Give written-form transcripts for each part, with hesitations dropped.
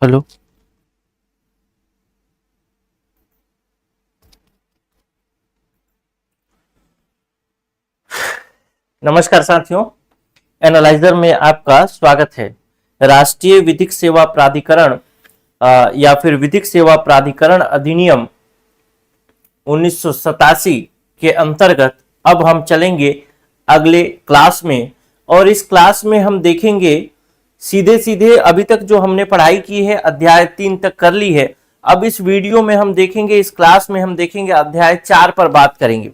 Hello. नमस्कार साथियों, analyser में आपका स्वागत है। राष्ट्रीय विधिक सेवा प्राधिकरण या फिर विधिक सेवा प्राधिकरण अधिनियम 1987 के अंतर्गत अब हम चलेंगे अगले क्लास में, और इस क्लास में हम देखेंगे सीधे सीधे अभी तक जो हमने पढ़ाई की है अध्याय 3 तक कर ली है। अब इस वीडियो में हम देखेंगे, इस क्लास में हम देखेंगे अध्याय 4 पर बात करेंगे।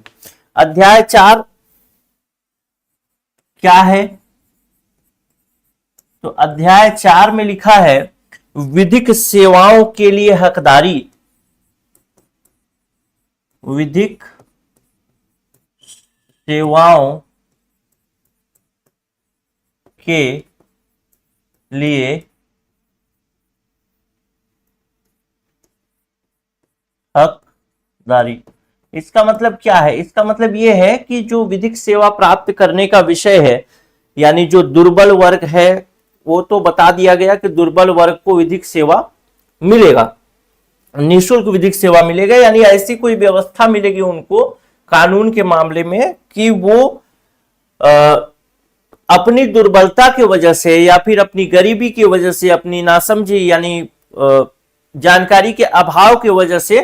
अध्याय 4 क्या है? तो अध्याय 4 में लिखा है विधिक सेवाओं के लिए हकदारी। विधिक सेवाओं के लिए हकदारी। इसका मतलब क्या है? इसका मतलब यह है कि जो विधिक सेवा प्राप्त करने का विषय है, यानी जो दुर्बल वर्ग है, वो तो बता दिया गया कि दुर्बल वर्ग को विधिक सेवा मिलेगा, निःशुल्क विधिक सेवा मिलेगा, यानी ऐसी कोई व्यवस्था मिलेगी उनको कानून के मामले में कि वो अपनी दुर्बलता की वजह से या फिर अपनी गरीबी की वजह से, अपनी नासमझी यानी जानकारी के अभाव की वजह से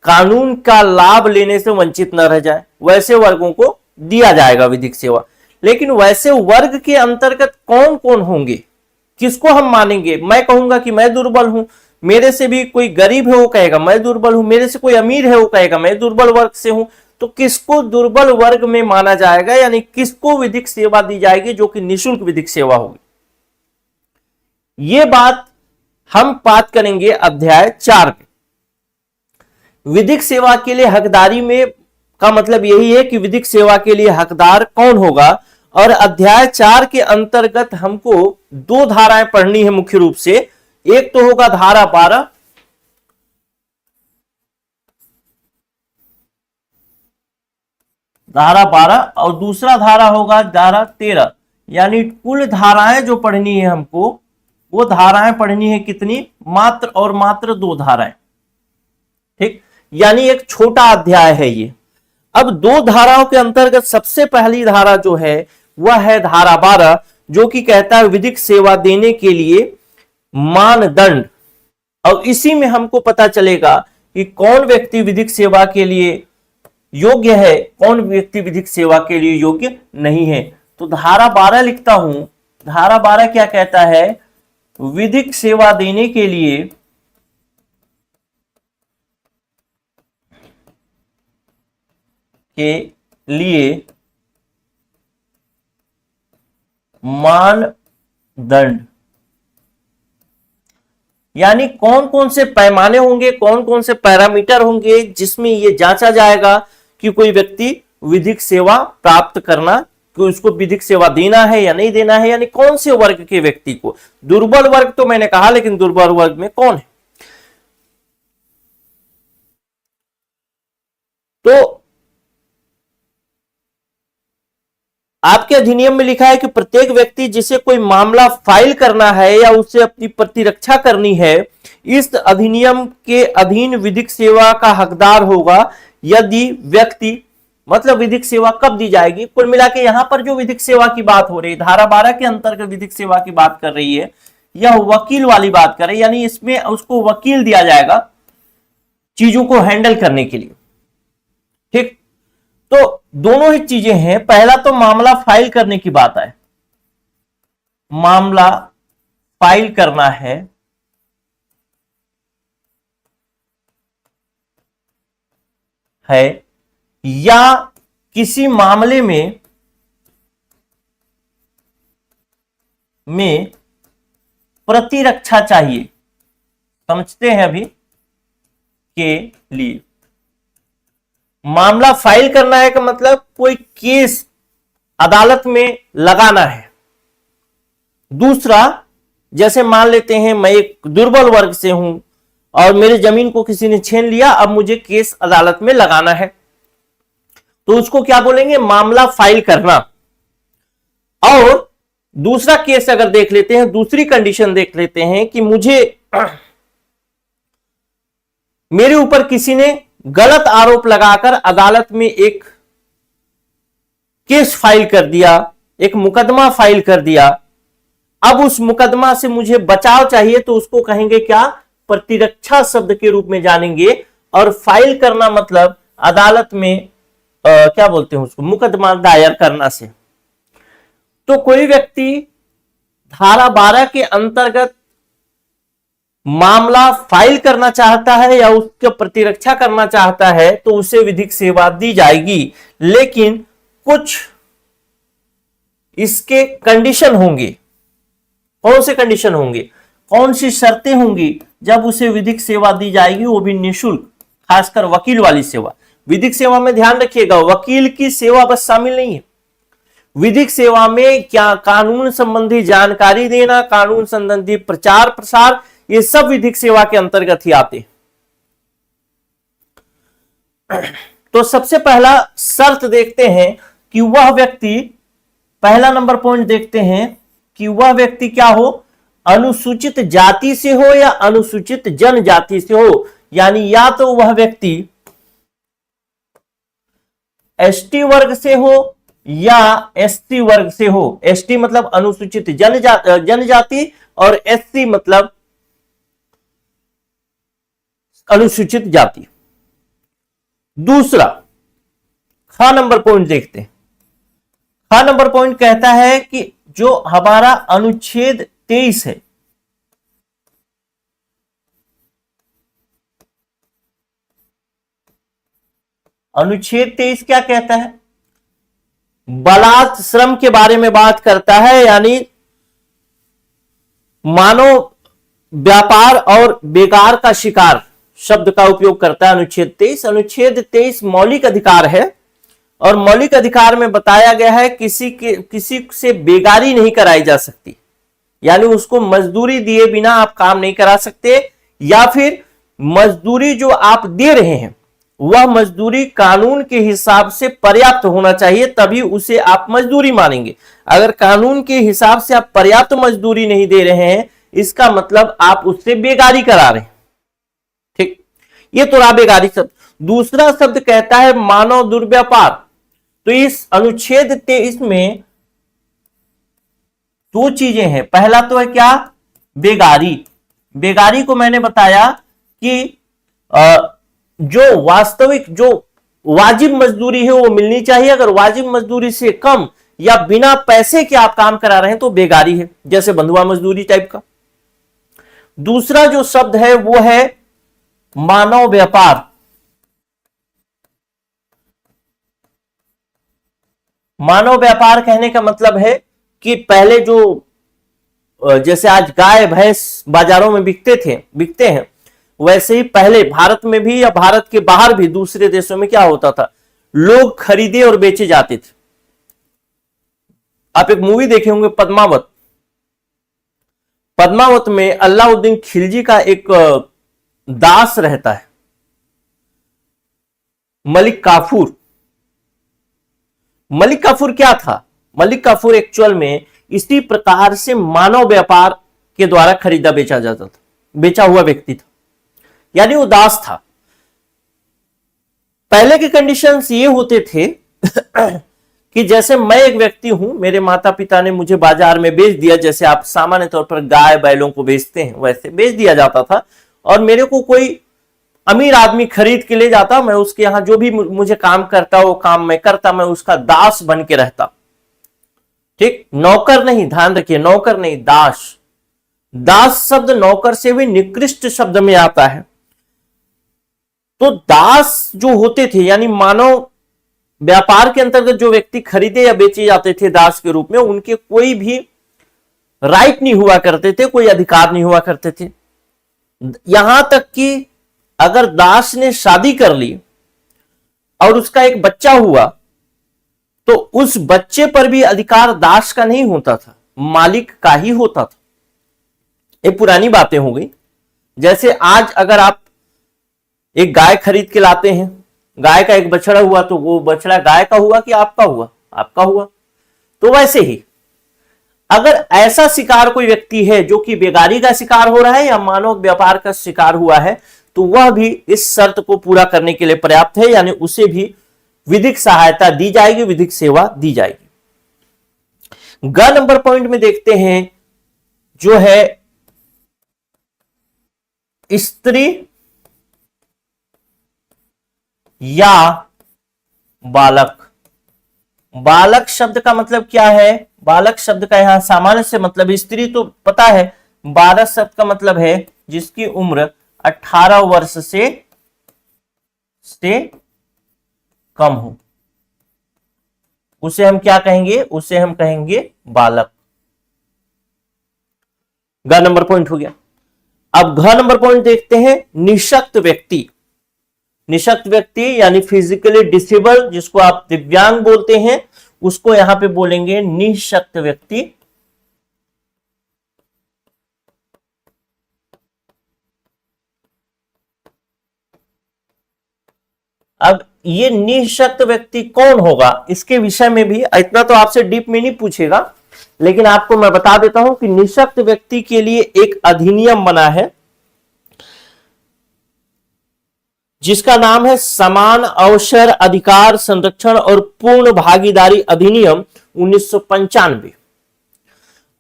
कानून का लाभ लेने से वंचित न रह जाए, वैसे वर्गों को दिया जाएगा विधिक सेवा। लेकिन वैसे वर्ग के अंतर्गत कौन कौन होंगे, किसको हम मानेंगे? मैं कहूंगा कि मैं दुर्बल हूं, मेरे से भी कोई गरीब है वो कहेगा मैं दुर्बल हूं, मेरे से कोई अमीर है वो कहेगा मैं दुर्बल वर्ग से हूं। तो किसको दुर्बल वर्ग में माना जाएगा, यानी किसको विधिक सेवा दी जाएगी जो कि निःशुल्क विधिक सेवा होगी? ये बात हम बात करेंगे अध्याय 4 पे। विधिक सेवा के लिए हकदारी में का मतलब यही है कि विधिक सेवा के लिए हकदार कौन होगा। और अध्याय 4 के अंतर्गत हमको दो धाराएं पढ़नी है मुख्य रूप से। एक तो होगा धारा 12, और दूसरा धारा होगा धारा 13। यानी कुल धाराएं जो पढ़नी है हमको, वो धाराएं पढ़नी है कितनी? मात्र और मात्र दो धाराएं। ठीक, यानी एक छोटा अध्याय है ये। अब दो धाराओं के अंतर्गत सबसे पहली धारा जो है वह है धारा 12, जो कि कहता है विधिक सेवा देने के लिए मानदंड। और इसी में हमको पता चलेगा कि कौन व्यक्ति विधिक सेवा के लिए योग्य है, कौन व्यक्ति विधिक सेवा के लिए योग्य नहीं है। तो धारा 12 लिखता हूं। धारा 12 क्या कहता है? विधिक सेवा देने के लिए मानदंड, यानी कौन कौन से पैमाने होंगे, कौन कौन से पैरामीटर होंगे जिसमें यह जांचा जाएगा कि कोई व्यक्ति विधिक सेवा प्राप्त करना, कि उसको विधिक सेवा देना है या नहीं देना है, यानी कौन से वर्ग के व्यक्ति को। दुर्बल वर्ग तो मैंने कहा, लेकिन दुर्बल वर्ग में कौन है? तो आपके अधिनियम में लिखा है कि प्रत्येक व्यक्ति जिसे कोई मामला फाइल करना है या उसे अपनी प्रतिरक्षा करनी है, इस अधिनियम के अधीन विधिक सेवा का हकदार होगा यदि व्यक्ति, मतलब विधिक सेवा कब दी जाएगी? कुल मिला के यहां पर जो विधिक सेवा की बात हो रही है, धारा 12 के अंतर्गत विधिक सेवा की बात कर रही है, यह वकील वाली बात कर रही है, यानी इसमें उसको वकील दिया जाएगा चीजों को हैंडल करने के लिए। ठीक, तो दोनों ही चीजें हैं। पहला तो मामला फाइल करने की बात है, मामला फाइल करना है या किसी मामले में प्रतिरक्षा चाहिए, समझते हैं अभी के लिए। मामला फाइल करना है का मतलब कोई केस अदालत में लगाना है। दूसरा, जैसे मान लेते हैं मैं एक दुर्बल वर्ग से हूं और मेरे जमीन को किसी ने छीन लिया, अब मुझे केस अदालत में लगाना है, तो उसको क्या बोलेंगे? मामला फाइल करना। और दूसरा केस अगर देख लेते हैं, दूसरी कंडीशन देख लेते हैं कि मुझे मेरे ऊपर किसी ने गलत आरोप लगाकर अदालत में एक केस फाइल कर दिया, एक मुकदमा फाइल कर दिया। अब उस मुकदमा से मुझे बचाव चाहिए तो उसको कहेंगे क्या? प्रतिरक्षा शब्द के रूप में जानेंगे। और फाइल करना मतलब अदालत में क्या बोलते हैं उसको, मुकदमा दायर करना से। तो कोई व्यक्ति धारा 12 के अंतर्गत मामला फाइल करना चाहता है या उसकी प्रतिरक्षा करना चाहता है तो उसे विधिक सेवा दी जाएगी, लेकिन कुछ इसके कंडीशन होंगे। कौन से कंडीशन होंगे, कौन सी शर्तें होंगी जब उसे विधिक सेवा दी जाएगी, वो भी निःशुल्क, खासकर वकील वाली सेवा। विधिक सेवा में ध्यान रखिएगा, वकील की सेवा बस शामिल नहीं है। विधिक सेवा में क्या कानून संबंधी जानकारी देना, कानून संबंधी प्रचार प्रसार, ये सब विधिक सेवा के अंतर्गत ही आते हैं। तो सबसे पहला शर्त देखते हैं कि वह व्यक्ति, पहला नंबर पॉइंट देखते हैं कि वह व्यक्ति क्या हो, अनुसूचित जाति से हो या अनुसूचित जनजाति से हो। यानी या तो वह व्यक्ति एसटी वर्ग से हो या एससी वर्ग से हो। एसटी मतलब अनुसूचित जनजाति और एससी मतलब अनुसूचित जाति। दूसरा ख नंबर पॉइंट देखते हैं। ख नंबर पॉइंट कहता है कि जो हमारा अनुच्छेद 23 है, अनुच्छेद 23 क्या कहता है? बलात् श्रम के बारे में बात करता है, यानी मानव व्यापार और बेगार का शिकार शब्द का उपयोग करता है अनुच्छेद 23। अनुच्छेद 23 मौलिक अधिकार है और मौलिक अधिकार में बताया गया है किसी से बेगारी नहीं कराई जा सकती, यानी उसको मजदूरी दिए बिना आप काम नहीं करा सकते, या फिर मजदूरी जो आप दे रहे हैं वह मजदूरी कानून के हिसाब से पर्याप्त होना चाहिए, तभी उसे आप मजदूरी मानेंगे। अगर कानून के हिसाब से आप पर्याप्त मजदूरी नहीं दे रहे हैं, इसका मतलब आप उससे बेगारी करा रहे हैं। ठीक, ये तो रहा बेगारी शब्द। दूसरा शब्द कहता है मानव दुर्व्यापार। तो इस अनुच्छेद 23 में दो चीजें हैं। पहला तो है क्या? बेगारी। बेगारी को मैंने बताया कि जो वास्तविक, जो वाजिब मजदूरी है वो मिलनी चाहिए। अगर वाजिब मजदूरी से कम या बिना पैसे के आप काम करा रहे हैं तो बेगारी है, जैसे बंधुआ मजदूरी टाइप का। दूसरा जो शब्द है वो है मानव व्यापार। मानव व्यापार कहने का मतलब है कि पहले जो, जैसे आज गाय भैंस बाजारों में बिकते हैं, वैसे ही पहले भारत में भी या भारत के बाहर भी दूसरे देशों में क्या होता था, लोग खरीदे और बेचे जाते थे। आप एक मूवी देखे होंगे पद्मावत। पद्मावत में अलाउद्दीन खिलजी का एक दास रहता है, मलिक काफूर। मलिक काफूर क्या था? मलिक काफूर एक्चुअल में इसी प्रकार से मानव व्यापार के द्वारा खरीदा बेचा जाता था, बेचा हुआ व्यक्ति था, यानी वो दास था। पहले के कंडीशंस ये होते थे कि जैसे मैं एक व्यक्ति हूं, मेरे माता पिता ने मुझे बाजार में बेच दिया, जैसे आप सामान्य तौर पर गाय बैलों को बेचते हैं वैसे बेच दिया जाता था, और मेरे को कोई अमीर आदमी खरीद के ले जाता, मैं उसके यहां जो भी मुझे काम करता वो काम मैं करता, मैं उसका दास बन के रहता। ठीक, नौकर नहीं, ध्यान रखिए, नौकर नहीं, दास। दास शब्द नौकर से भी निकृष्ट शब्द में आता है। तो दास जो होते थे, यानी मानव व्यापार के अंतर्गत जो व्यक्ति खरीदे या बेचे जाते थे दास के रूप में, उनके कोई भी राइट नहीं हुआ करते थे, कोई अधिकार नहीं हुआ करते थे। यहां तक कि अगर दास ने शादी कर ली और उसका एक बच्चा हुआ तो उस बच्चे पर भी अधिकार दास का नहीं होता था, मालिक का ही होता था। ये पुरानी बातें हो गई। जैसे आज अगर आप एक गाय खरीद के लाते हैं, गाय का एक बछड़ा हुआ तो वो बछड़ा गाय का हुआ कि आपका हुआ? आपका हुआ। तो वैसे ही अगर ऐसा शिकार कोई व्यक्ति है जो कि बेगारी का शिकार हो रहा है या मानव व्यापार का शिकार हुआ है, तो वह भी इस शर्त को पूरा करने के लिए पर्याप्त है, यानी उसे भी विधिक सहायता दी जाएगी, विधिक सेवा दी जाएगी। ग नंबर पॉइंट में देखते हैं जो है स्त्री या बालक। बालक शब्द का मतलब क्या है? बालक शब्द का यहां सामान्य से मतलब, स्त्री तो पता है, बालक शब्द का मतलब है जिसकी उम्र 18 वर्ष से कम हो, उसे हम क्या कहेंगे? उसे हम कहेंगे बालक। ग नंबर पॉइंट हो गया। अब घ नंबर पॉइंट देखते हैं, निशक्त व्यक्ति। निशक्त व्यक्ति यानी फिजिकली डिसेबल, जिसको आप दिव्यांग बोलते हैं, उसको यहां पे बोलेंगे निशक्त व्यक्ति। अब ये निशक्त व्यक्ति कौन होगा, इसके विषय में भी इतना तो आपसे डीप में नहीं पूछेगा, लेकिन आपको मैं बता देता हूं कि निशक्त व्यक्ति के लिए एक अधिनियम बना है जिसका नाम है समान अवसर अधिकार संरक्षण और पूर्ण भागीदारी अधिनियम 1995।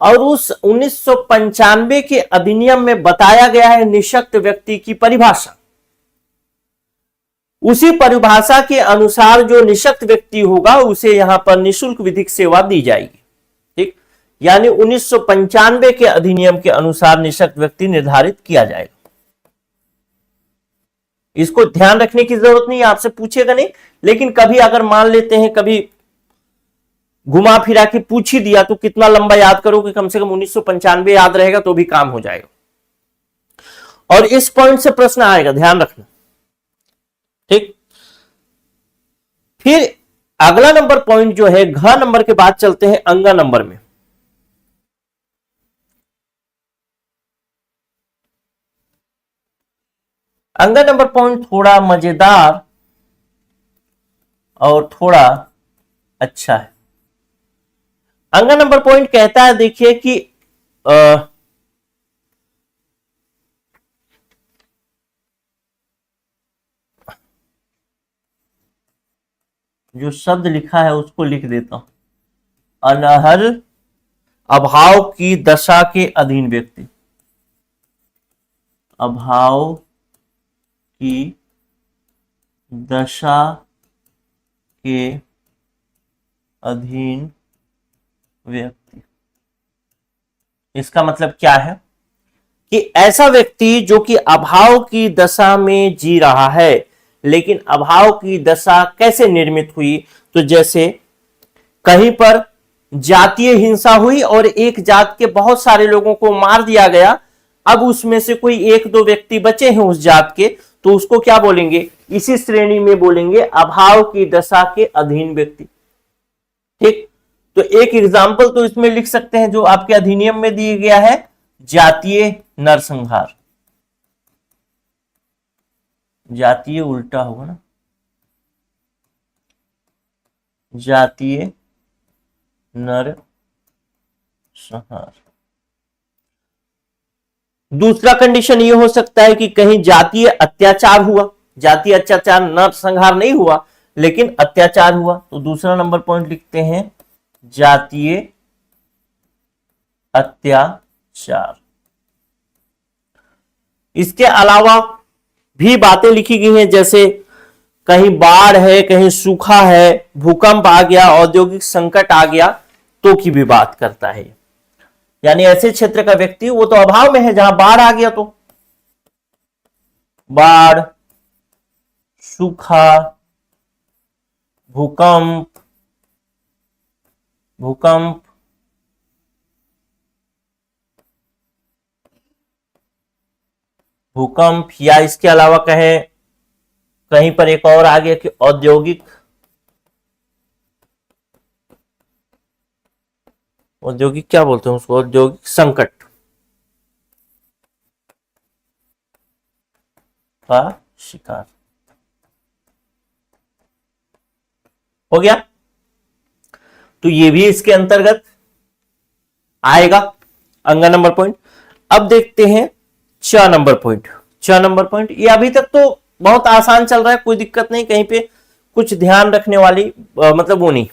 और उस 1995 के अधिनियम में बताया गया है निशक्त व्यक्ति की परिभाषा। उसी परिभाषा के अनुसार जो निशक्त व्यक्ति होगा उसे यहां पर निःशुल्क विधिक सेवा दी जाएगी। ठीक, यानी 1995 के अधिनियम के अनुसार निशक्त व्यक्ति निर्धारित किया जाएगा। इसको ध्यान रखने की जरूरत नहीं, आपसे पूछेगा नहीं, लेकिन कभी अगर मान लेते हैं, कभी घुमा फिरा के पूछ ही दिया तो कितना लंबा याद करोगे? कम से कम 1995 याद रहेगा तो भी काम हो जाएगा। और इस पॉइंट से प्रश्न आएगा, ध्यान रखना। ठीक, फिर अगला नंबर पॉइंट जो है घ नंबर के बाद चलते हैं अंग नंबर में। अंग नंबर पॉइंट थोड़ा मजेदार और थोड़ा अच्छा है। अंग नंबर पॉइंट कहता है, देखिए कि जो शब्द लिखा है उसको लिख देता हूं, अनहर अभाव की दशा के अधीन व्यक्ति। अभाव की दशा के अधीन व्यक्ति, इसका मतलब क्या है कि ऐसा व्यक्ति जो कि अभाव की दशा में जी रहा है, लेकिन अभाव की दशा कैसे निर्मित हुई? तो जैसे कहीं पर जातीय हिंसा हुई और एक जात के बहुत सारे लोगों को मार दिया गया, अब उसमें से कोई एक दो व्यक्ति बचे हैं उस जात के, तो उसको क्या बोलेंगे? इसी श्रेणी में बोलेंगे अभाव की दशा के अधीन व्यक्ति। ठीक, तो एक एग्जाम्पल तो इसमें लिख सकते हैं जो आपके अधिनियम में दिया गया है, जातीय नरसंहार। जातीय उल्टा होगा ना, जातीय नरसंहार। दूसरा कंडीशन ये हो सकता है कि कहीं जातीय अत्याचार हुआ, जातीय अत्याचार नरसंहार नहीं हुआ लेकिन अत्याचार हुआ, तो दूसरा नंबर पॉइंट लिखते हैं जातीय अत्याचार। इसके अलावा भी बातें लिखी गई हैं, जैसे कहीं बाढ़ है, कहीं सूखा है, भूकंप आ गया, औद्योगिक संकट आ गया, तो की भी बात करता है। यानी ऐसे क्षेत्र का व्यक्ति वो तो अभाव में है जहां बाढ़ आ गया, तो बाढ़, सूखा, भूकंप, भूकंप, भूकंप, या इसके अलावा कहें कहीं पर एक और आ गया कि औद्योगिक क्या बोलते हैं उसको, औद्योगिक संकट का शिकार हो गया, तो ये भी इसके अंतर्गत आएगा अंगा नंबर पॉइंट। अब देखते हैं 4 नंबर पॉइंट। 4 नंबर पॉइंट ये अभी तक तो बहुत आसान चल रहा है, कोई दिक्कत नहीं, कहीं पे कुछ ध्यान रखने वाली मतलब वो नहीं।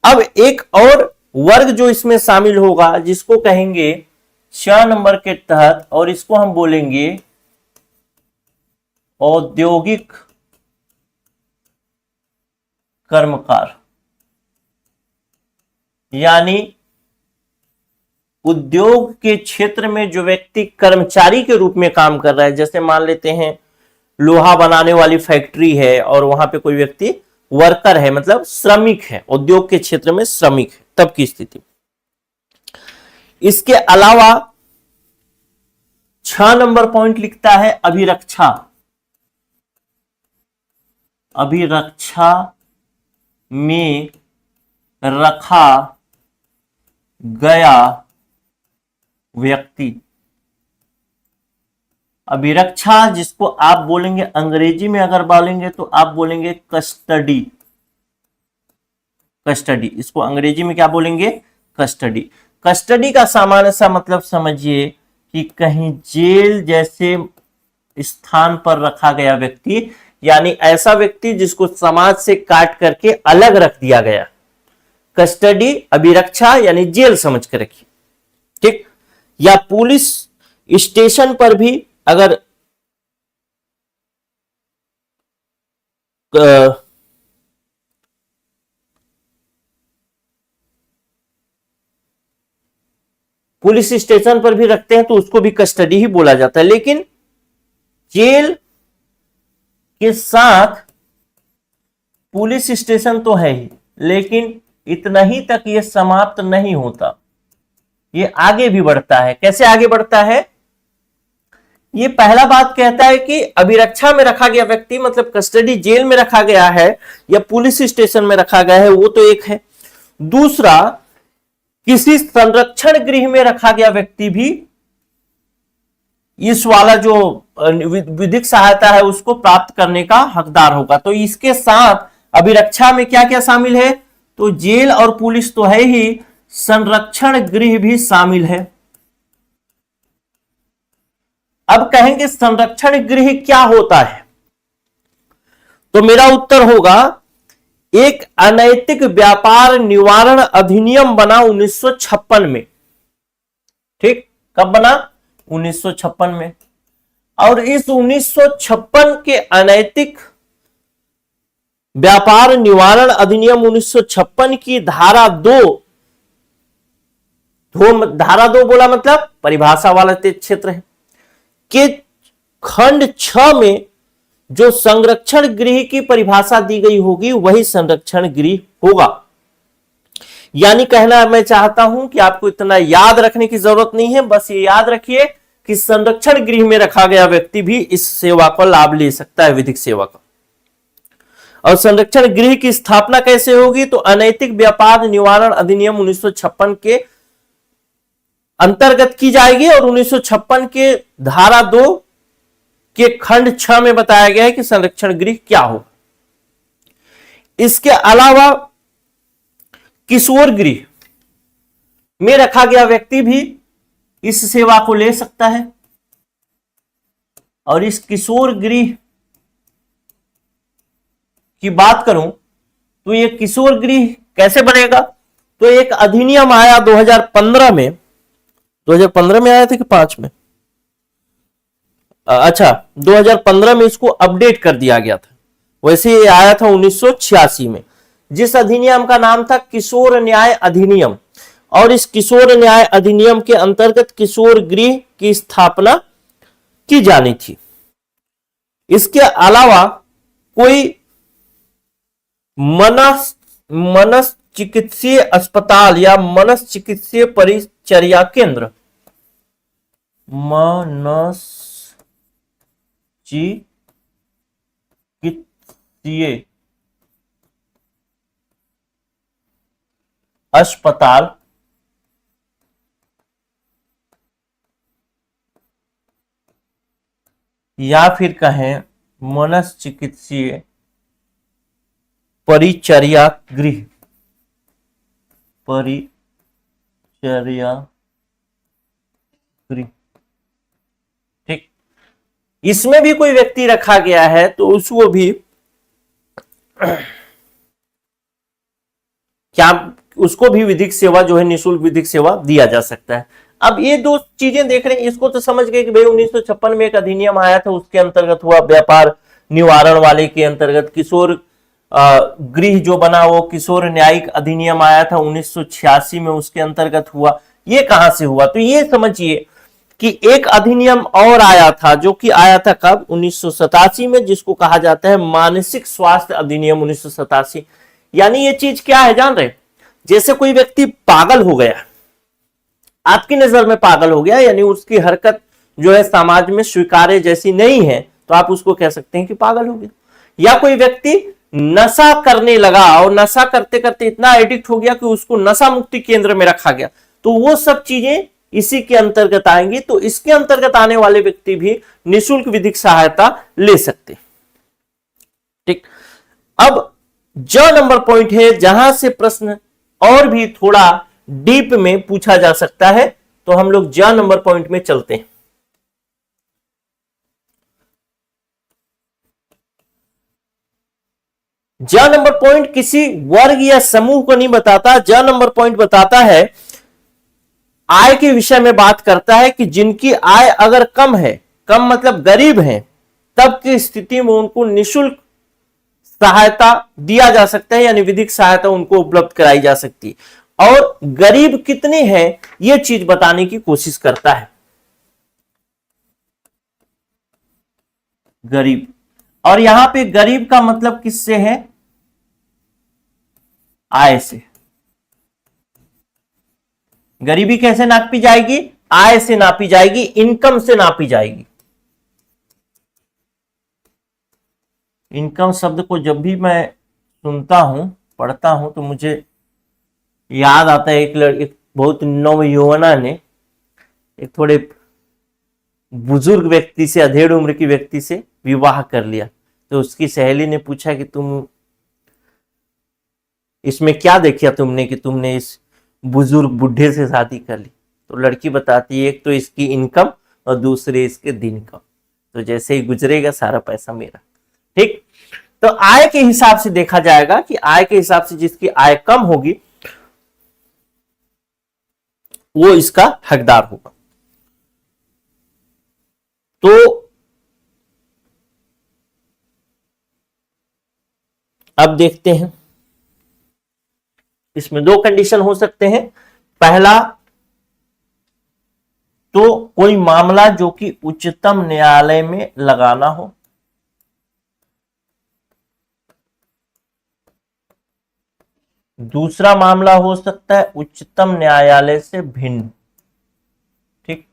अब एक और वर्ग जो इसमें शामिल होगा जिसको कहेंगे 4 नंबर के तहत, और इसको हम बोलेंगे औद्योगिक कर्मकार, यानी उद्योग के क्षेत्र में जो व्यक्ति कर्मचारी के रूप में काम कर रहा है, जैसे मान लेते हैं लोहा बनाने वाली फैक्ट्री है और वहां पे कोई व्यक्ति वर्कर है, मतलब श्रमिक है, उद्योग के क्षेत्र में श्रमिक है, तब की स्थिति। इसके अलावा 6 नंबर पॉइंट लिखता है अभिरक्षा। अभिरक्षा में रखा गया व्यक्ति। अभिरक्षा जिसको आप बोलेंगे अंग्रेजी में, अगर बोलेंगे तो आप बोलेंगे कस्टडी। कस्टडी, इसको अंग्रेजी में क्या बोलेंगे? कस्टडी। कस्टडी का सामान्य सा मतलब समझिए कि कहीं जेल जैसे स्थान पर रखा गया व्यक्ति, यानी ऐसा व्यक्ति जिसको समाज से काट करके अलग रख दिया गया। कस्टडी, अभिरक्षा यानी जेल समझ कर रखिए, ठीक। या पुलिस स्टेशन पर भी अगर पुलिस स्टेशन पर भी रखते हैं तो उसको भी कस्टडी ही बोला जाता है। लेकिन जेल के साथ पुलिस स्टेशन तो है ही, लेकिन इतना ही तक यह समाप्त नहीं होता, ये आगे भी बढ़ता है। कैसे आगे बढ़ता है? ये पहला बात कहता है कि अभिरक्षा में रखा गया व्यक्ति, मतलब कस्टडी जेल में रखा गया है या पुलिस स्टेशन में रखा गया है, वो तो एक है। दूसरा, किसी संरक्षण गृह में रखा गया व्यक्ति भी इस वाला जो विधिक सहायता है उसको प्राप्त करने का हकदार होगा। तो इसके साथ अभिरक्षा में क्या क्या शामिल है? तो जेल और पुलिस तो है ही, संरक्षण गृह भी शामिल है। अब कहेंगे संरक्षण गृह क्या होता है? तो मेरा उत्तर होगा, एक अनैतिक व्यापार निवारण अधिनियम बना 1956 में। ठीक, कब बना? 1956 में। और इस 1956 के अनैतिक व्यापार निवारण अधिनियम 1956 की धारा 2 बोला मतलब परिभाषा वाला क्षेत्र है, के खंड 6 में जो संरक्षण गृह की परिभाषा दी गई होगी वही संरक्षण गृह होगा। यानी कहना मैं चाहता हूं कि आपको इतना याद रखने की जरूरत नहीं है, बस ये याद रखिए कि संरक्षण गृह में रखा गया व्यक्ति भी इस सेवा का लाभ ले सकता है, विधिक सेवा का। और संरक्षण गृह की स्थापना कैसे होगी? तो अनैतिक व्यापार निवारण अधिनियम 1956 के अंतर्गत की जाएगी और 1956 के धारा 2 के खंड 6 में बताया गया है कि संरक्षण गृह क्या हो। इसके अलावा किशोर गृह में रखा गया व्यक्ति भी इस सेवा को ले सकता है। और इस किशोर गृह की बात करूं तो ये किशोर गृह कैसे बनेगा? तो एक अधिनियम आया 2015 में। 2015 में आया था कि 5 में? अच्छा, 2015 में इसको अपडेट कर दिया गया था। वैसे ये आया था 1986 में, जिस अधिनियम का नाम था किशोर न्याय अधिनियम। और इस किशोर न्याय अधिनियम के अंतर्गत किशोर गृह की स्थापना की जानी थी। इसके अलावा कोई मनश्चिकित्सीय अस्पताल या मनश्चिकित्सीय परिचर्या केंद्र, मनश्चिकित्सीय अस्पताल या फिर कहें मनश्चिकित्सीय परिचर्या गृह, परिचर्या चर्या गृह। ठीक, इसमें भी कोई व्यक्ति रखा गया है तो उसको भी क्या, उसको भी विधिक सेवा जो है, निःशुल्क विधिक सेवा दिया जा सकता है। अब ये दो चीजें देख रहे हैं, इसको तो समझ गए कि भाई 1956 में एक अधिनियम आया था, उसके अंतर्गत हुआ व्यापार निवारण वाले के अंतर्गत। किशोर गृह जो बना वो किशोर न्यायिक अधिनियम आया था 1986 में, उसके अंतर्गत हुआ। ये कहां से हुआ? तो ये समझिए कि एक अधिनियम और आया था, जो कि आया था कब? 1987 में, जिसको कहा जाता है मानसिक स्वास्थ्य अधिनियम 1987। यानी ये चीज क्या है जान रहे? जैसे कोई व्यक्ति पागल हो गया, आपकी नजर में पागल हो गया, यानी उसकी हरकत जो है समाज में स्वीकार्य जैसी नहीं है, तो आप उसको कह सकते हैं कि पागल हो गया। या कोई व्यक्ति नशा करने लगा और नशा करते करते इतना एडिक्ट हो गया कि उसको नशा मुक्ति केंद्र में रखा गया, तो वो सब चीजें इसी के अंतर्गत आएंगी। तो इसके अंतर्गत आने वाले व्यक्ति भी निःशुल्क विधिक सहायता ले सकते। ठीक, अब ज नंबर पॉइंट है जहां से प्रश्न और भी थोड़ा डीप में पूछा जा सकता है, तो हम लोग ज नंबर पॉइंट में चलते हैं। ज नंबर पॉइंट किसी वर्ग या समूह को नहीं बताता। ज नंबर पॉइंट बताता है, आय के विषय में बात करता है कि जिनकी आय अगर कम है, कम मतलब गरीब है, तब की स्थिति में उनको निःशुल्क सहायता दिया जा सकता है, यानी विधिक सहायता उनको उपलब्ध कराई जा सकती है। और गरीब कितने हैं यह चीज बताने की कोशिश करता है। गरीब, और यहां पे गरीब का मतलब किससे है? आय से। गरीबी कैसे नापी जाएगी? आय से नापी जाएगी, इनकम से नापी जाएगी। इनकम शब्द को जब भी मैं सुनता हूं, पढ़ता हूं, तो मुझे याद आता है एक बहुत नवयुवना ने एक थोड़े बुजुर्ग व्यक्ति से, अधेड़ उम्र की व्यक्ति से विवाह कर लिया। तो उसकी सहेली ने पूछा कि तुम इसमें क्या देखा तुमने कि तुमने इस बुजुर्ग बुढ़े से शादी कर ली? तो लड़की बताती है, एक तो इसकी इनकम और दूसरे इसके दिन का, तो जैसे ही गुजरेगा सारा पैसा मेरा। ठीक, तो आय के हिसाब से देखा जाएगा कि आय के हिसाब से जिसकी आय कम होगी वो इसका हकदार होगा। तो अब देखते हैं, इसमें दो कंडीशन हो सकते हैं। पहला तो कोई मामला जो कि उच्चतम न्यायालय में लगाना हो। दूसरा मामला हो सकता है उच्चतम न्यायालय से भिन्न। ठीक,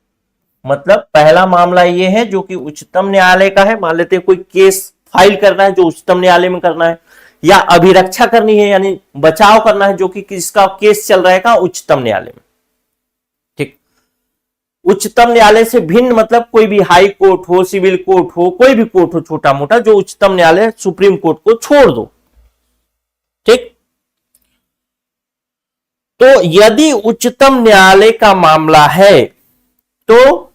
मतलब पहला मामला यह है जो कि उच्चतम न्यायालय का है, मान लेते हैं कोई केस फाइल करना है जो उच्चतम न्यायालय में करना है, या अभिरक्षा करनी है यानी बचाव करना है जो कि किसका केस चल रहा है कहां? उच्चतम न्यायालय में। ठीक, उच्चतम न्यायालय से भिन्न मतलब कोई भी हाई कोर्ट हो, सिविल कोर्ट हो, कोई भी कोर्ट हो छोटा मोटा, जो उच्चतम न्यायालय सुप्रीम कोर्ट को छोड़ दो। ठीक, तो यदि उच्चतम न्यायालय का मामला है तो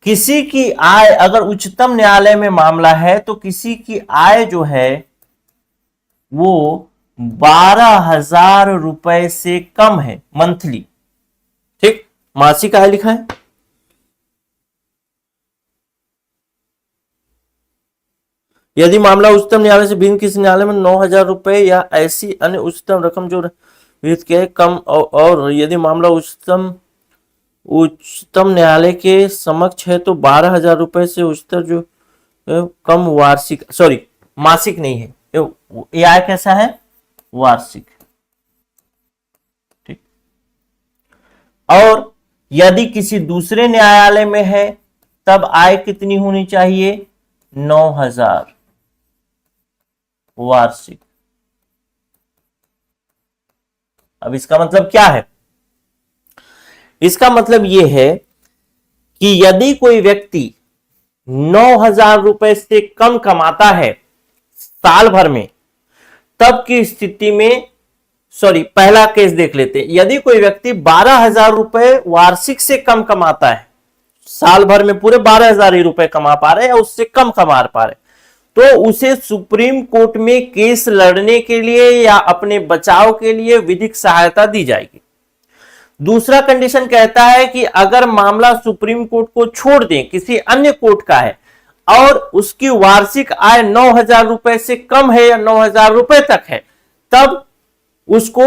किसी की आय, अगर उच्चतम न्यायालय में मामला है तो किसी की आय जो है वो 12,000 रुपए से कम है मंथली। ठीक, मासिक आय लिखा है। यदि मामला उच्चतम न्यायालय से भिन्न किसी न्यायालय में 9,000 रुपए या ऐसी अन्य उच्चतम रकम जो विहित किया है कम, और यदि मामला उच्चतम न्यायालय के समक्ष है तो 12,000 रुपए से उच्चतर जो कम वार्षिक, सॉरी मासिक नहीं है, ये आय कैसा है? वार्षिक। ठीक, और यदि किसी दूसरे न्यायालय में है तब आय कितनी होनी चाहिए? 9,000 वार्षिक। अब इसका मतलब क्या है? इसका मतलब यह है कि यदि कोई व्यक्ति 9,000 रुपए से कम कमाता है साल भर में, तब की स्थिति में, सॉरी पहला केस देख लेते हैं। यदि कोई व्यक्ति 12,000 रुपए वार्षिक से कम कमाता है, साल भर में पूरे 12,000 ही रुपए कमा पा रहे हैं या उससे कम कमा पा रहे, तो उसे सुप्रीम कोर्ट में केस लड़ने के लिए या अपने बचाव के लिए विधिक सहायता दी जाएगी। दूसरा कंडीशन कहता है कि अगर मामला सुप्रीम कोर्ट को छोड़ दें, किसी अन्य कोर्ट का है और उसकी वार्षिक आय 9,000 रुपए से कम है या 9,000 रुपए तक है, तब उसको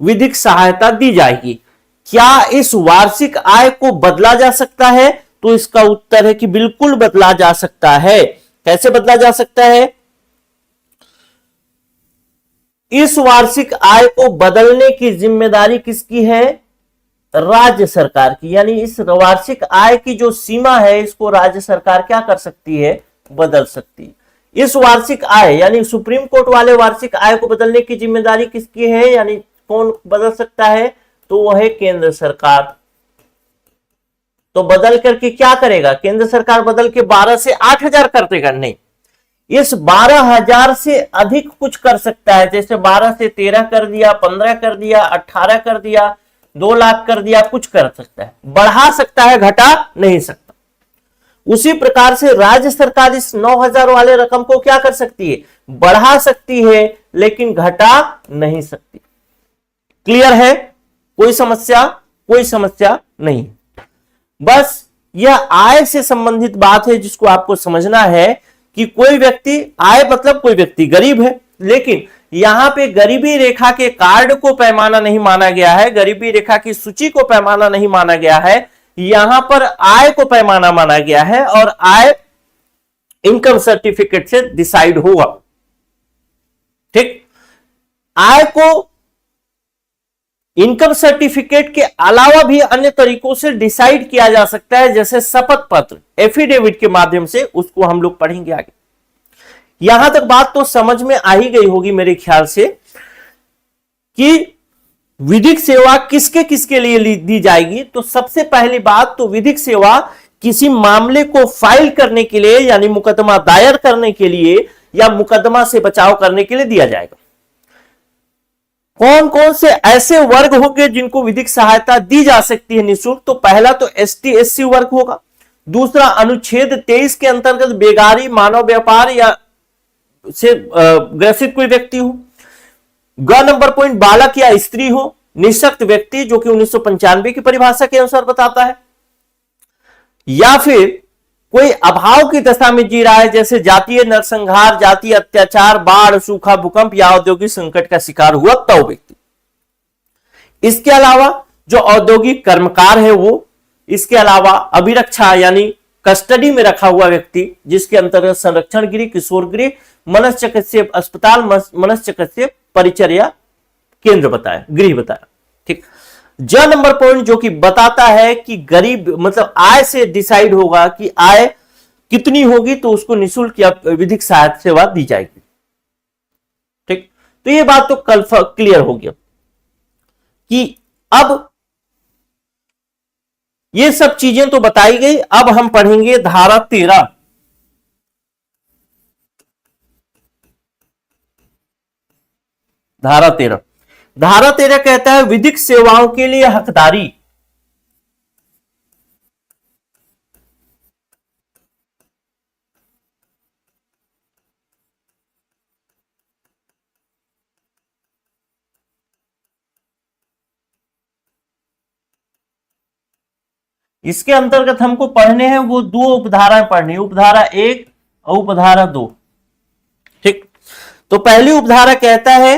विधिक सहायता दी जाएगी। क्या इस वार्षिक आय को बदला जा सकता है? तो इसका उत्तर है कि बिल्कुल बदला जा सकता है। कैसे बदला जा सकता है? इस वार्षिक आय को बदलने की जिम्मेदारी किसकी है? राज्य सरकार की। यानी इस वार्षिक आय की जो सीमा है, इसको राज्य सरकार क्या कर सकती है? बदल सकती है। इस वार्षिक आय यानी सुप्रीम कोर्ट वाले वार्षिक आय को बदलने की जिम्मेदारी किसकी है? यानी कौन बदल सकता है? तो वह है केंद्र सरकार। तो बदल करके क्या करेगा? केंद्र सरकार बदल के 12 से 8,000 कर देगा? नहीं, इस 12,000 से अधिक कुछ कर सकता है। जैसे 12 से 13 कर दिया, 15 कर दिया, 18 कर दिया, 2 लाख कर दिया, कुछ कर सकता है। बढ़ा सकता है, घटा नहीं सकता। उसी प्रकार से राज्य सरकार इस 9,000 वाले रकम को क्या कर सकती है? बढ़ा सकती है, लेकिन घटा नहीं सकती। क्लियर है? कोई समस्या? कोई समस्या नहीं। बस यह आय से संबंधित बात है जिसको आपको समझना है कि कोई व्यक्ति, आय मतलब कोई व्यक्ति गरीब है, लेकिन यहां पे गरीबी रेखा के कार्ड को पैमाना नहीं माना गया है, गरीबी रेखा की सूची को पैमाना नहीं माना गया है, यहां पर आय को पैमाना माना गया है और आय इनकम सर्टिफिकेट से डिसाइड होगा। ठीक, आय को इनकम सर्टिफिकेट के अलावा भी अन्य तरीकों से डिसाइड किया जा सकता है, जैसे शपथ पत्र, एफिडेविट के माध्यम से, उसको हम लोग पढ़ेंगे आगे। यहां तक बात तो समझ में आ ही गई होगी मेरे ख्याल से कि विधिक सेवा किसके किसके लिए दी जाएगी। तो सबसे पहली बात तो विधिक सेवा किसी मामले को फाइल करने के लिए, यानी मुकदमा दायर करने के लिए या मुकदमा से बचाव करने के लिए दिया जाएगा। कौन कौन से ऐसे वर्ग होंगे जिनको विधिक सहायता दी जा सकती है निःशुल्क? तो पहला तो एसटी एससी वर्ग होगा। दूसरा, अनुच्छेद 23 के अंतर्गत बेगारी, मानव व्यापार या से ग्रसित कोई व्यक्ति हो। ग नंबर पॉइंट, बालक या स्त्री हो, निःशक्त व्यक्ति, जो कि 1995 की परिभाषा के अनुसार बताता है, या फिर कोई अभाव की दशा में जी रहा है, जैसे जातीय नरसंहार, जातीय अत्याचार, बाढ़, सूखा, भूकंप या औद्योगिक संकट का शिकार हुआ तो व्यक्ति। इसके अलावा जो औद्योगिक कर्मकार है वो, इसके अलावा अभिरक्षा यानी कस्टडी में रखा हुआ व्यक्ति, जिसके अंतर्गत संरक्षण गृह, किशोर गृह, मनश्चिकित्सा अस्पताल, मनश्चिकित्सा परिचर्या केंद्र बताया, गृह बताया। ठीक, ज नंबर पॉइंट जो कि बताता है कि गरीब मतलब आय से डिसाइड होगा कि आय कितनी होगी, तो उसको निःशुल्क या विधिक सहायता सेवा दी जाएगी। ठीक, तो ये बात तो कल क्लियर हो गया कि अब ये सब चीजें तो बताई गई। अब हम पढ़ेंगे धारा 13। धारा 13, धारा 13 कहता है विधिक सेवाओं के लिए हकदारी। इसके अंतर्गत हमको पढ़ने हैं वो 2 उपधाराएं पढ़नी, उपधारा 1 और उपधारा 2। ठीक, तो पहली उपधारा कहता है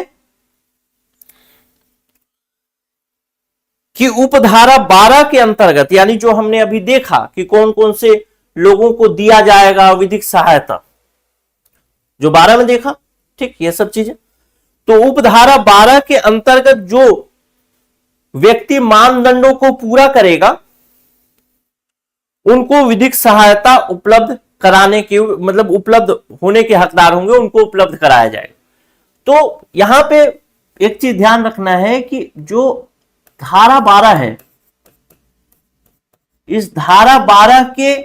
कि उपधारा 12 के अंतर्गत, यानी जो हमने अभी देखा कि कौन कौन से लोगों को दिया जाएगा विधिक सहायता, जो 12 में देखा। ठीक, ये सब चीजें तो उपधारा 12 के अंतर्गत जो व्यक्ति मानदंडों को पूरा करेगा उनको विधिक सहायता उपलब्ध कराने के मतलब उपलब्ध होने के हकदार होंगे, उनको उपलब्ध कराया जाएगा। तो यहां पे एक चीज ध्यान रखना है कि जो धारा 12 है, इस धारा 12 के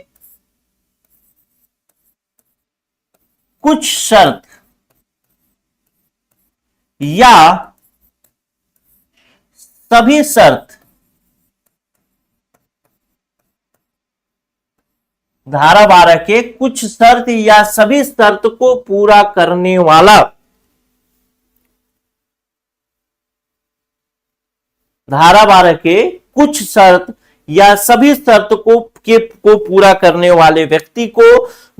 कुछ शर्त या सभी शर्त, धारा 12 के कुछ शर्त या सभी शर्त को पूरा करने वाला, धारा 12 के कुछ शर्त या सभी शर्त को पूरा करने वाले व्यक्ति को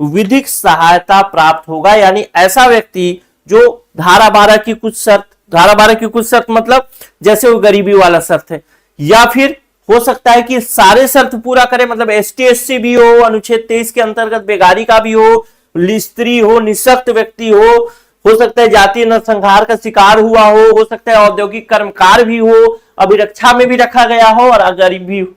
विधिक सहायता प्राप्त होगा। यानी ऐसा व्यक्ति जो धारा 12 की कुछ शर्त, धारा 12 की कुछ शर्त मतलब जैसे वो गरीबी वाला शर्त है, या फिर हो सकता है कि सारे शर्त पूरा करे, मतलब एसटी एससी भी हो, अनुच्छेद 23 के अंतर्गत बेगारी का भी हो, स्त्री हो, निःशक्त व्यक्ति हो सकता है जातीय नरसंहार का शिकार हुआ हो सकता है औद्योगिक कर्मकार भी हो, अभिरक्षा में भी रखा गया हो और गरीब भी हो।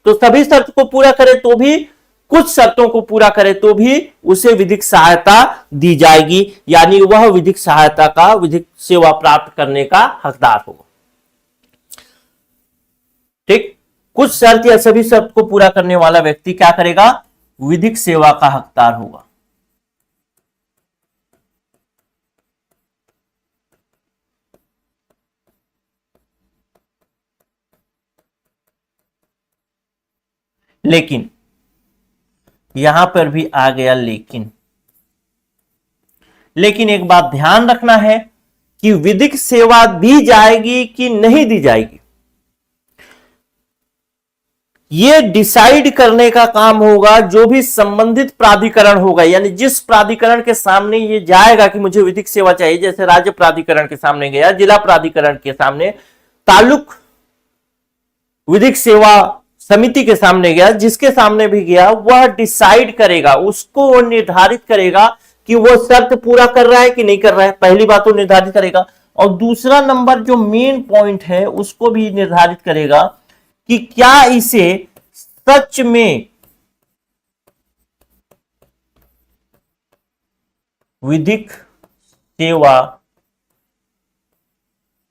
तो सभी शर्त को पूरा करे तो भी, कुछ शर्तों को पूरा करे तो भी उसे विधिक सहायता दी जाएगी, यानी वह विधिक सहायता का, विधिक सेवा प्राप्त करने का हकदार होगा। ठीक, कुछ शर्त या सभी शर्त को पूरा करने वाला व्यक्ति क्या करेगा, विधिक सेवा का हकदार होगा। लेकिन यहां पर भी आ गया लेकिन एक बात ध्यान रखना है कि विधिक सेवा दी जाएगी कि नहीं दी जाएगी, यह डिसाइड करने का काम होगा जो भी संबंधित प्राधिकरण होगा। यानी जिस प्राधिकरण के सामने ये जाएगा कि मुझे विधिक सेवा चाहिए, जैसे राज्य प्राधिकरण के सामने गया, जिला प्राधिकरण के सामने, तालुक विधिक सेवा समिति के सामने गया, जिसके सामने भी गया वह डिसाइड करेगा, उसको वो निर्धारित करेगा कि वो शर्त पूरा कर रहा है कि नहीं कर रहा है। पहली बात वो निर्धारित करेगा, और दूसरा नंबर जो मेन पॉइंट है उसको भी निर्धारित करेगा कि क्या इसे सच में विधिक सेवा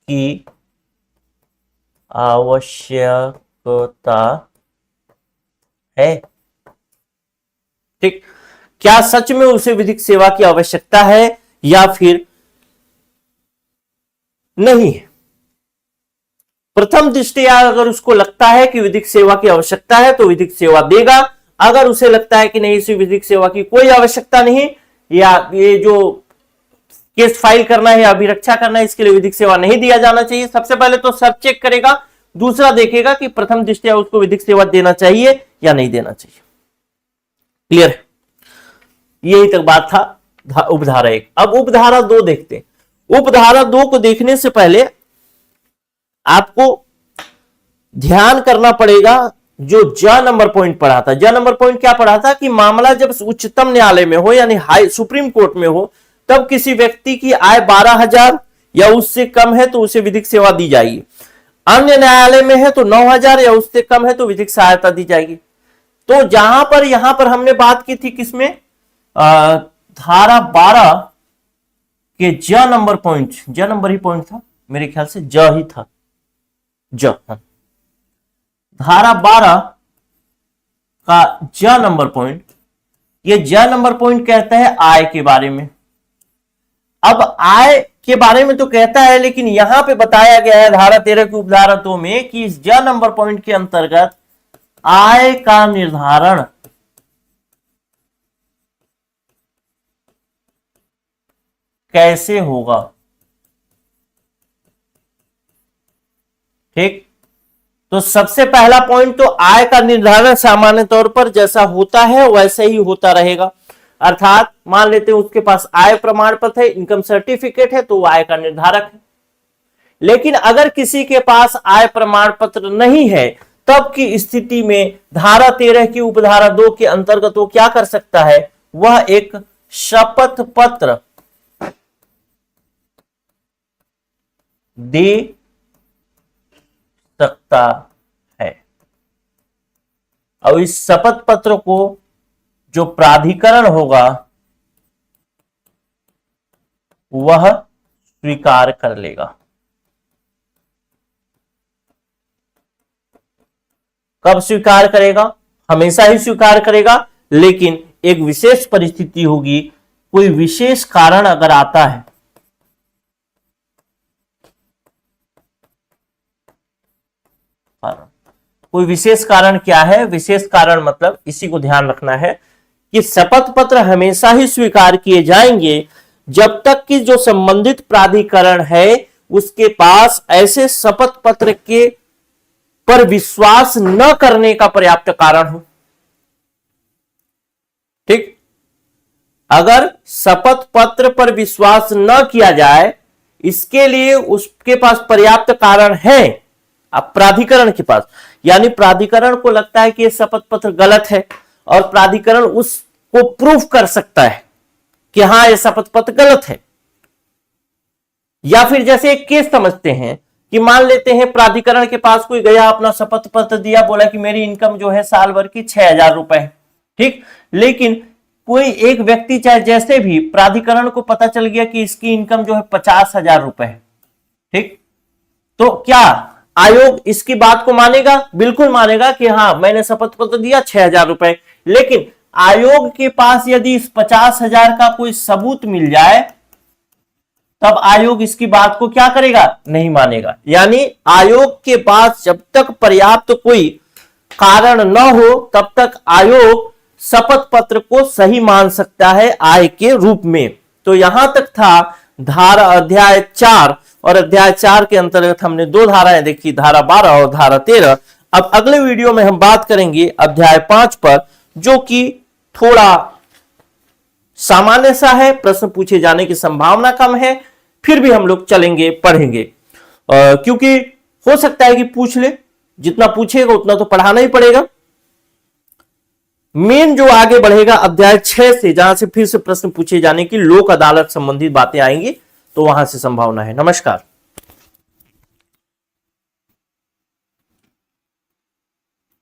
की आवश्यकता है। ठीक, क्या सच में उसे विधिक सेवा की आवश्यकता है या फिर नहीं है। प्रथम दृष्टया अगर उसको लगता है कि विधिक सेवा की आवश्यकता है तो विधिक सेवा देगा, अगर उसे लगता है कि नहीं, इसे विधिक सेवा की कोई आवश्यकता नहीं, या ये जो केस फाइल करना है या अभिरक्षा करना है इसके लिए विधिक सेवा नहीं दिया जाना चाहिए, सबसे पहले तो सब चेक करेगा, दूसरा देखेगा कि प्रथम दृष्टया उसको विधिक सेवा देना चाहिए या नहीं देना चाहिए। क्लियर है, यही तक बात था उपधारा 1। अब उपधारा 2 देखते हैं। उपधारा 2 को देखने से पहले आपको ध्यान करना पड़ेगा जो ज नंबर पॉइंट पढ़ा था। ज नंबर पॉइंट क्या पढ़ा था कि मामला जब उच्चतम न्यायालय में हो यानी हाई सुप्रीम कोर्ट में हो, तब किसी व्यक्ति की आय 12,000 या उससे कम है तो उसे विधिक सेवा दी जाएगी। अन्य न्यायालय में है तो 9,000 या उससे कम है तो विधिक सहायता दी जाएगी। तो यहां पर हमने बात की थी किसमें, धारा 12 के ज नंबर पॉइंट, ज नंबर ही पॉइंट था मेरे ख्याल से, ज ही था, ज। धारा 12 का ज नंबर पॉइंट, ये ज नंबर पॉइंट कहता है आय के बारे में। अब आय के बारे में तो कहता है, लेकिन यहां पे बताया गया है धारा 13 की उपधारा 2 में कि इस ज नंबर पॉइंट के अंतर्गत आय का निर्धारण कैसे होगा। ठीक, तो सबसे पहला पॉइंट तो आय का निर्धारण सामान्य तौर पर जैसा होता है वैसे ही होता रहेगा। अर्थात मान लेते हैं उसके पास आय प्रमाण पत्र है, इनकम सर्टिफिकेट है, तो वो आय का निर्धारक है। लेकिन अगर किसी के पास आय प्रमाण पत्र नहीं है, तब की स्थिति में धारा 13 की उपधारा 2 के अंतर्गत वो क्या कर सकता है, वह एक शपथ पत्र दे सकता है। और इस शपथ पत्र को जो प्राधिकरण होगा वह स्वीकार कर लेगा। कब स्वीकार करेगा, हमेशा ही स्वीकार करेगा, लेकिन एक विशेष परिस्थिति होगी, कोई विशेष कारण अगर आता है कारण। कोई विशेष कारण क्या है? विशेष कारण मतलब इसी को ध्यान रखना है कि शपथ पत्र हमेशा ही स्वीकार किए जाएंगे जब तक कि जो संबंधित प्राधिकरण है उसके पास ऐसे शपथ पत्र के पर विश्वास न करने का पर्याप्त कारण हो। ठीक, अगर शपथ पत्र पर विश्वास न किया जाए, इसके लिए उसके पास पर्याप्त कारण है, अब प्राधिकरण के पास, यानी प्राधिकरण को लगता है कि यह शपथ पत्र गलत है और प्राधिकरण उसको प्रूफ कर सकता है कि हां यह शपथ पत्र गलत है। या फिर जैसे एक केस समझते हैं कि मान लेते हैं प्राधिकरण के पास कोई गया, अपना शपथ पत्र दिया, बोला कि मेरी इनकम जो है साल भर की 6,000 रुपए है। ठीक, लेकिन कोई एक व्यक्ति चाहे जैसे भी, प्राधिकरण को पता चल गया कि इसकी इनकम जो है 50,000 रुपए है। ठीक, तो क्या आयोग इसकी बात को मानेगा? बिल्कुल मानेगा कि हाँ मैंने शपथ पत्र दिया 6,000 रुपए। लेकिन आयोग के पास यदि इस 50,000 का कोई सबूत मिल जाए तब आयोग इसकी बात को क्या करेगा? नहीं मानेगा। यानी आयोग के पास जब तक पर्याप्त कोई कारण न हो तब तक आयोग शपथ पत्र को सही मान सकता है आय के रूप में। तो यहां तक था धारा अध्याय 4, और अध्याय 4 के अंतर्गत हमने दो धाराएं देखी, धारा 12 और धारा 13। अब अगले वीडियो में हम बात करेंगे अध्याय 5 पर, जो कि थोड़ा सामान्य सा है, प्रश्न पूछे जाने की संभावना कम है, फिर भी हम लोग चलेंगे, पढ़ेंगे, क्योंकि हो सकता है कि पूछ ले, जितना पूछेगा उतना तो पढ़ाना ही पड़ेगा। मेन जो आगे बढ़ेगा अध्याय 6 से, जहां से फिर से प्रश्न पूछे जाने की लोक अदालत संबंधित बातें आएंगी, तो वहां से संभावना है। नमस्कार।